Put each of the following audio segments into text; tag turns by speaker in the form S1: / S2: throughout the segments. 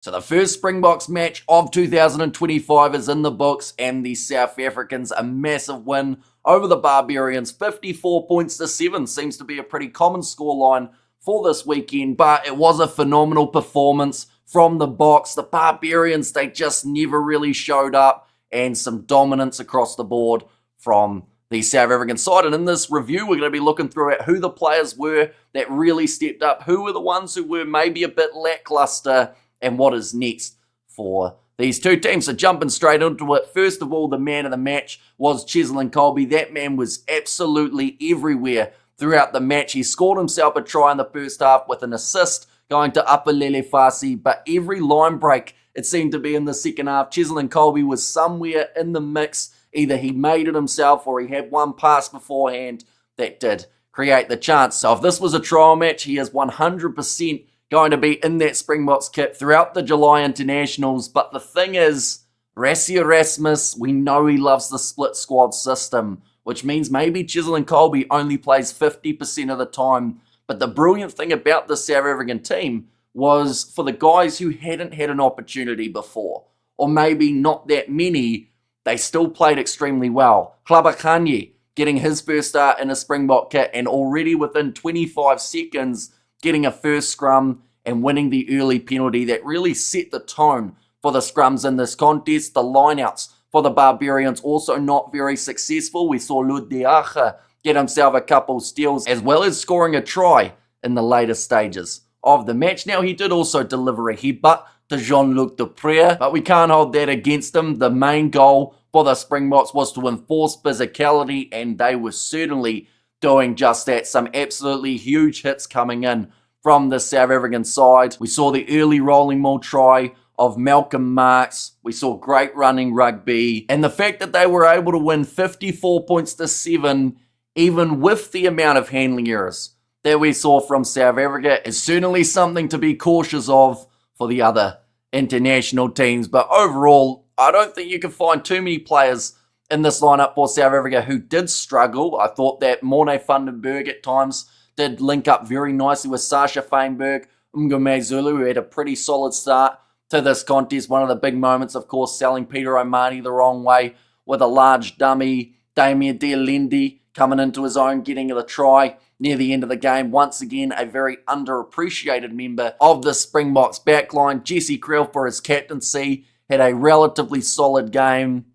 S1: So the first Springboks match of 2025 is in the books, and the South Africans a massive win over the Barbarians. 54 points to 7 seems to be a pretty common scoreline for this weekend, but it was a phenomenal performance from the Boks. The Barbarians, they just never really showed up, and some dominance across the board from the South African side. And in this review, we're going to be looking through at who the players were that really stepped up, who were the ones who were maybe a bit lackluster, and what is next for these two teams. So jumping straight into it, first of all, the man of the match was Cheslin Kolbe. That man was absolutely everywhere throughout the match. He scored himself a try in the first half with an assist going to Apalele Fasi, but every line break, it seemed to be in the second half, Cheslin Kolbe was somewhere in the mix. Either he made it himself or he had one pass beforehand that did create the chance. So if this was a trial match, he is 100% going to be in that Springboks kit throughout the July Internationals. But the thing is, Rassie Erasmus, we know he loves the split squad system, which means maybe Cheslin Kolbe only plays 50% of the time. But the brilliant thing about the South African team was for the guys who hadn't had an opportunity before, or maybe not that many, they still played extremely well. Klabakanye getting his first start in a Springbok kit, and already within 25 seconds, getting a first scrum and winning the early penalty that really set the tone for the scrums in this contest. The lineouts for the Barbarians also not very successful. We saw Ludiacha get himself a couple steals, as well as scoring a try in the later stages of the match. Now, he did also deliver a headbutt to Jean-Luc Deprez, but we can't hold that against him. The main goal for the Springboks was to enforce physicality, and they were certainly doing just that. Some absolutely huge hits coming in from the South African side. We saw the early rolling maul try of Malcolm Marx. We saw great running rugby. And the fact that they were able to win 54 points to 7, even with the amount of handling errors that we saw from South Africa, is certainly something to be cautious of for the other international teams. But overall, I don't think you can find too many players in this lineup for South Africa who did struggle. I thought that Morne van den Berg at times did link up very nicely with Sasha Feinberg, Ngume Zulu, who had a pretty solid start to this contest. One of the big moments, of course, selling Peter O'Mahony the wrong way with a large dummy. Damien Dialendi coming into his own, getting the try near the end of the game. Once again, a very underappreciated member of the Springboks backline. Jesse Kriel, for his captaincy, had a relatively solid game.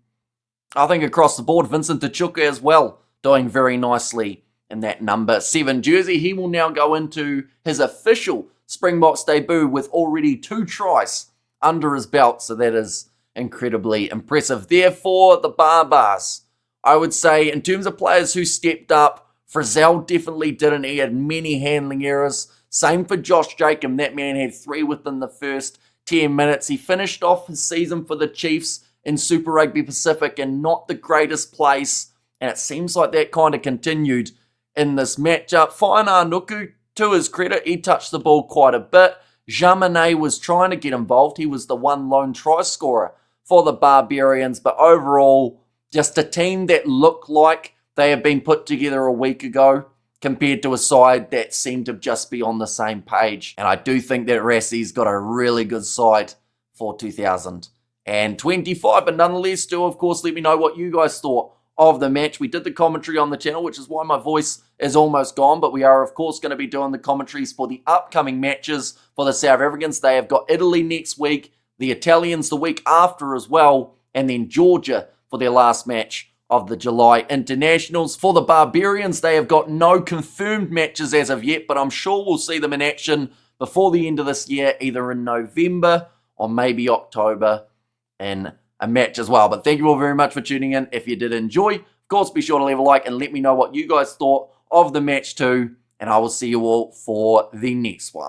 S1: I think across the board, Vincent Tachuka as well, doing very nicely in that number 7 jersey. He will now go into his official Springboks debut with already 2 tries under his belt, so that is incredibly impressive. Therefore, the Barbars, I would say, in terms of players who stepped up, Frizzell definitely didn't. He had many handling errors. Same for Josh Jacob. That man had 3 within the first 10 minutes. He finished off his season for the Chiefs in Super Rugby Pacific in not the greatest place, and it seems like that kind of continued in this matchup. Whainga Nuku, to his credit, he touched the ball quite a bit. Jamane was trying to get involved. He was the one lone try scorer for the Barbarians, but overall, just a team that looked like they had been put together a week ago compared to a side that seemed to just be on the same page. And I do think that Rassie's got a really good side for 2025. But nonetheless, do of course let me know what you guys thought of the match. We did the commentary on the channel, which is why my voice is almost gone. But we are, of course, going to be doing the commentaries for the upcoming matches for the South Africans. They have got Italy next week, the Italians the week after as well, and then Georgia for their last match of the July Internationals. For the Barbarians, they have got no confirmed matches as of yet, but I'm sure we'll see them in action before the end of this year, either in November or maybe October in a match as well. But thank you all very much for tuning in. If you did enjoy, of course, be sure to leave a like and let me know what you guys thought of the match too, and I will see you all for the next one.